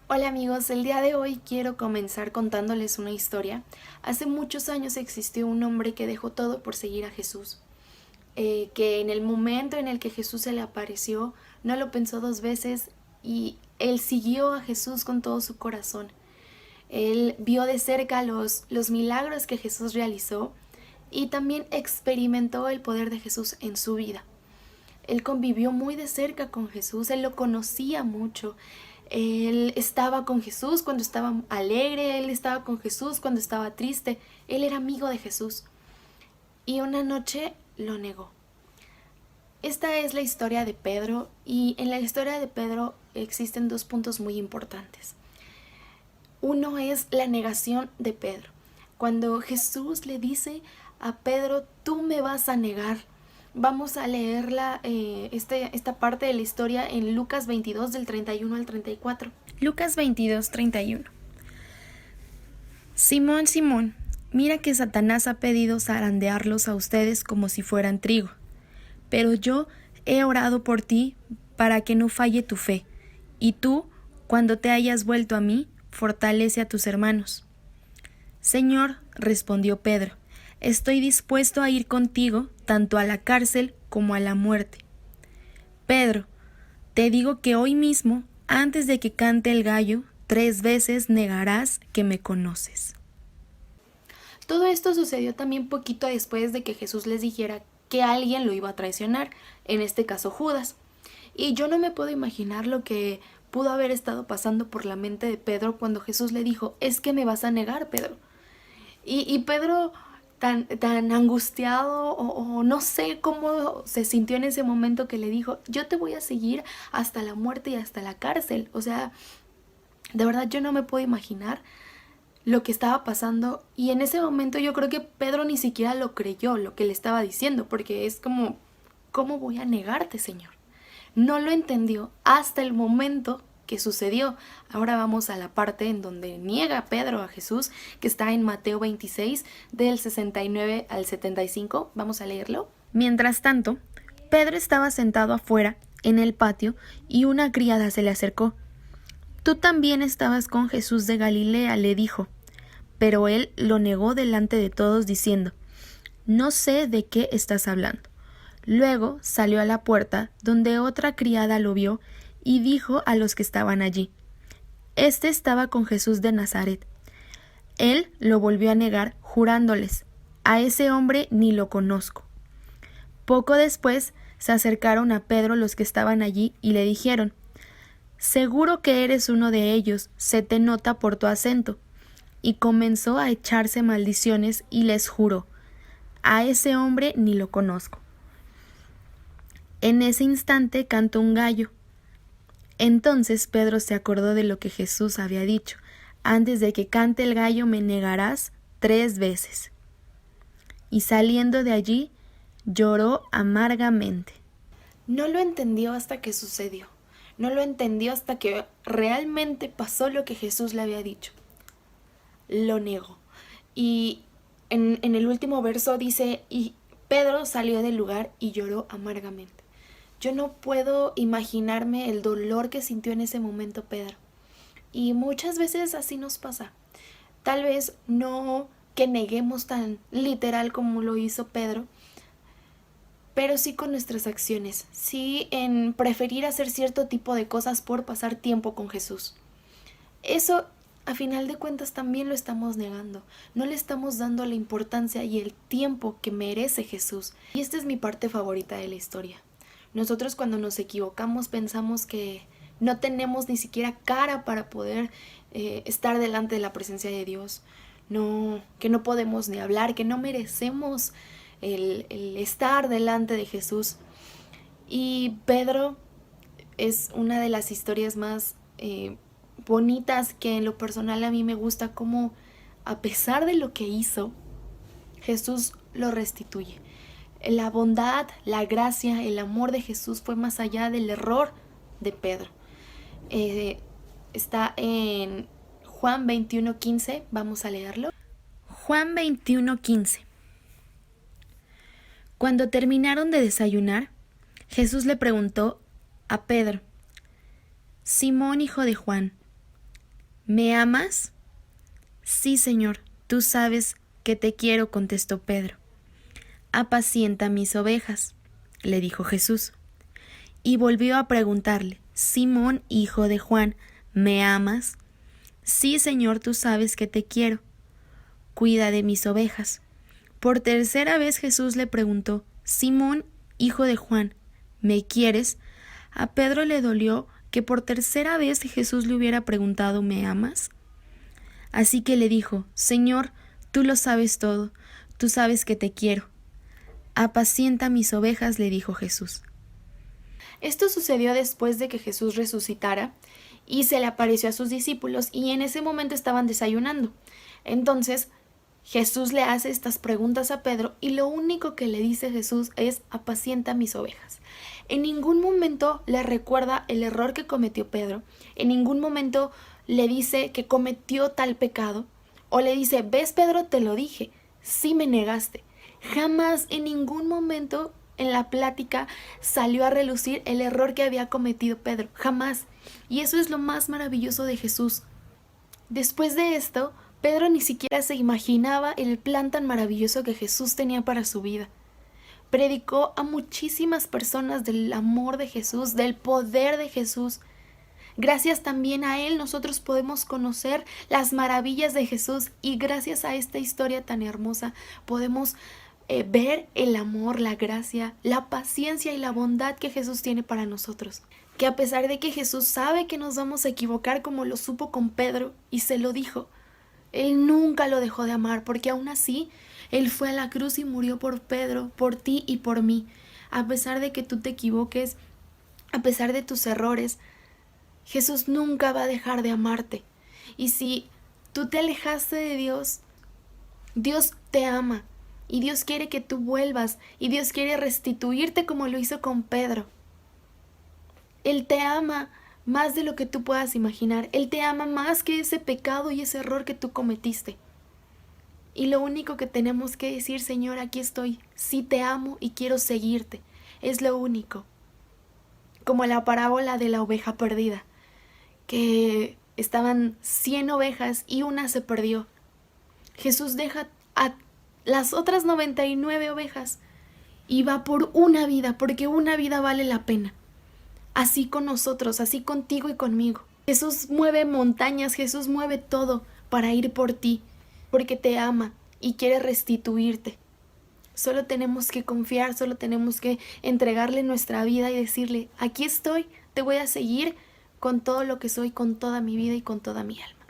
Hola amigos, el día de hoy quiero comenzar contándoles una historia. Hace muchos años existió un hombre que dejó todo por seguir a Jesús, que en el momento en el que Jesús se le apareció no lo pensó dos veces y él siguió a Jesús con todo su corazón. Él vio de cerca los milagros que Jesús realizó y también experimentó el poder de Jesús en su vida. Él convivió muy de cerca con Jesús, él lo conocía mucho. Él estaba con Jesús cuando estaba alegre, él estaba con Jesús cuando estaba triste, él era amigo de Jesús. Y una noche lo negó. Esta es la historia de Pedro y en la historia de Pedro existen dos puntos muy importantes. Uno es la negación de Pedro. Cuando Jesús le dice a Pedro, tú me vas a negar. Vamos a leerla, esta parte de la historia en Lucas 22 del 31 al 34. Lucas 22, 31. Simón, Simón, mira que Satanás ha pedido zarandearlos a ustedes como si fueran trigo. Pero yo he orado por ti para que no falle tu fe. Y tú, cuando te hayas vuelto a mí, fortalece a tus hermanos. Señor, respondió Pedro, estoy dispuesto a ir contigo tanto a la cárcel como a la muerte. Pedro, te digo que hoy mismo, antes de que cante el gallo, 3 veces negarás que me conoces. Todo esto sucedió también poquito después de que Jesús les dijera que alguien lo iba a traicionar, en este caso Judas. Y yo no me puedo imaginar lo que pudo haber estado pasando por la mente de Pedro cuando Jesús le dijo, es que me vas a negar, Pedro. Y Pedro tan angustiado o no sé cómo se sintió en ese momento que le dijo, yo te voy a seguir hasta la muerte y hasta la cárcel. O sea, de verdad yo no me puedo imaginar lo que estaba pasando y en ese momento yo creo que Pedro ni siquiera lo creyó lo que le estaba diciendo porque es como, ¿cómo voy a negarte, Señor? No lo entendió hasta el momento que sucedió. Ahora vamos a la parte en donde niega Pedro a Jesús, que está en Mateo 26, del 69 al 75. Vamos a leerlo. Mientras tanto, Pedro estaba sentado afuera, en el patio, y una criada se le acercó. Tú también estabas con Jesús de Galilea, le dijo. Pero él lo negó delante de todos, diciendo, no sé de qué estás hablando. Luego salió a la puerta, donde otra criada lo vio, y dijo a los que estaban allí, este estaba con Jesús de Nazaret. Él lo volvió a negar, jurándoles, a ese hombre ni lo conozco. Poco después se acercaron a Pedro los que estaban allí y le dijeron, seguro que eres uno de ellos, se te nota por tu acento. Y comenzó a echarse maldiciones y les juró, a ese hombre ni lo conozco. En ese instante cantó un gallo. Entonces Pedro se acordó de lo que Jesús había dicho, antes de que cante el gallo me negarás 3 veces. Y saliendo de allí, lloró amargamente. No lo entendió hasta que sucedió. No lo entendió hasta que realmente pasó lo que Jesús le había dicho. Lo negó. Y en el último verso dice, y Pedro salió del lugar y lloró amargamente. Yo no puedo imaginarme el dolor que sintió en ese momento Pedro. Y muchas veces así nos pasa. Tal vez no que neguemos tan literal como lo hizo Pedro, pero sí con nuestras acciones, sí en preferir hacer cierto tipo de cosas por pasar tiempo con Jesús. Eso, a final de cuentas, también lo estamos negando. No le estamos dando la importancia y el tiempo que merece Jesús. Y esta es mi parte favorita de la historia. Nosotros cuando nos equivocamos pensamos que no tenemos ni siquiera cara para poder estar delante de la presencia de Dios. No, que no podemos ni hablar, que no merecemos el estar delante de Jesús. Y Pedro es una de las historias más bonitas que en lo personal a mí me gusta, como a pesar de lo que hizo, Jesús lo restituye. La bondad, la gracia, el amor de Jesús fue más allá del error de Pedro. Está en Juan 21:15, vamos a leerlo. Juan 21:15. Cuando terminaron de desayunar, Jesús le preguntó a Pedro, Simón, hijo de Juan, ¿Me amas? Sí, Señor, tú sabes que te quiero, contestó Pedro. Apacienta mis ovejas, le dijo Jesús. Y volvió a preguntarle, Simón, hijo de Juan, ¿me amas? Sí, Señor, tú sabes que te quiero. Cuida de mis ovejas. Por tercera vez Jesús le preguntó, Simón, hijo de Juan, ¿me quieres? A Pedro le dolió que por tercera vez Jesús le hubiera preguntado, ¿me amas? Así que le dijo, Señor, tú lo sabes todo, tú sabes que te quiero. Apacienta mis ovejas, le dijo Jesús. Esto sucedió después de que Jesús resucitara y se le apareció a sus discípulos y en ese momento estaban desayunando. Entonces Jesús le hace estas preguntas a Pedro y lo único que le dice Jesús es apacienta mis ovejas. En ningún momento le recuerda el error que cometió Pedro, en ningún momento le dice que cometió tal pecado o le dice, ves Pedro, te lo dije, sí me negaste. Jamás en ningún momento en la plática salió a relucir el error que había cometido Pedro, jamás. Y eso es lo más maravilloso de Jesús. Después de esto, Pedro ni siquiera se imaginaba el plan tan maravilloso que Jesús tenía para su vida. Predicó a muchísimas personas del amor de Jesús, del poder de Jesús. Gracias también a él nosotros podemos conocer las maravillas de Jesús y gracias a esta historia tan hermosa podemos ver el amor, la gracia, la paciencia y la bondad que Jesús tiene para nosotros. Que a pesar de que Jesús sabe que nos vamos a equivocar como lo supo con Pedro y se lo dijo, Él nunca lo dejó de amar porque aún así Él fue a la cruz y murió por Pedro, por ti y por mí. A pesar de que tú te equivoques, a pesar de tus errores, Jesús nunca va a dejar de amarte. Y si tú te alejaste de Dios, Dios te ama. Y Dios quiere que tú vuelvas y Dios quiere restituirte como lo hizo con Pedro. Él te ama más de lo que tú puedas imaginar. Él te ama más que ese pecado y ese error que tú cometiste. Y lo único que tenemos que decir, Señor, aquí estoy. Sí te amo y quiero seguirte. Es lo único. Como la parábola de la oveja perdida, que estaban 100 ovejas y una se perdió. Jesús deja a las otras 99 ovejas y va por una vida, porque una vida vale la pena. Así con nosotros, así contigo y conmigo. Jesús mueve montañas, Jesús mueve todo para ir por ti, porque te ama y quiere restituirte. Solo tenemos que confiar, solo tenemos que entregarle nuestra vida y decirle, aquí estoy, te voy a seguir con todo lo que soy, con toda mi vida y con toda mi alma.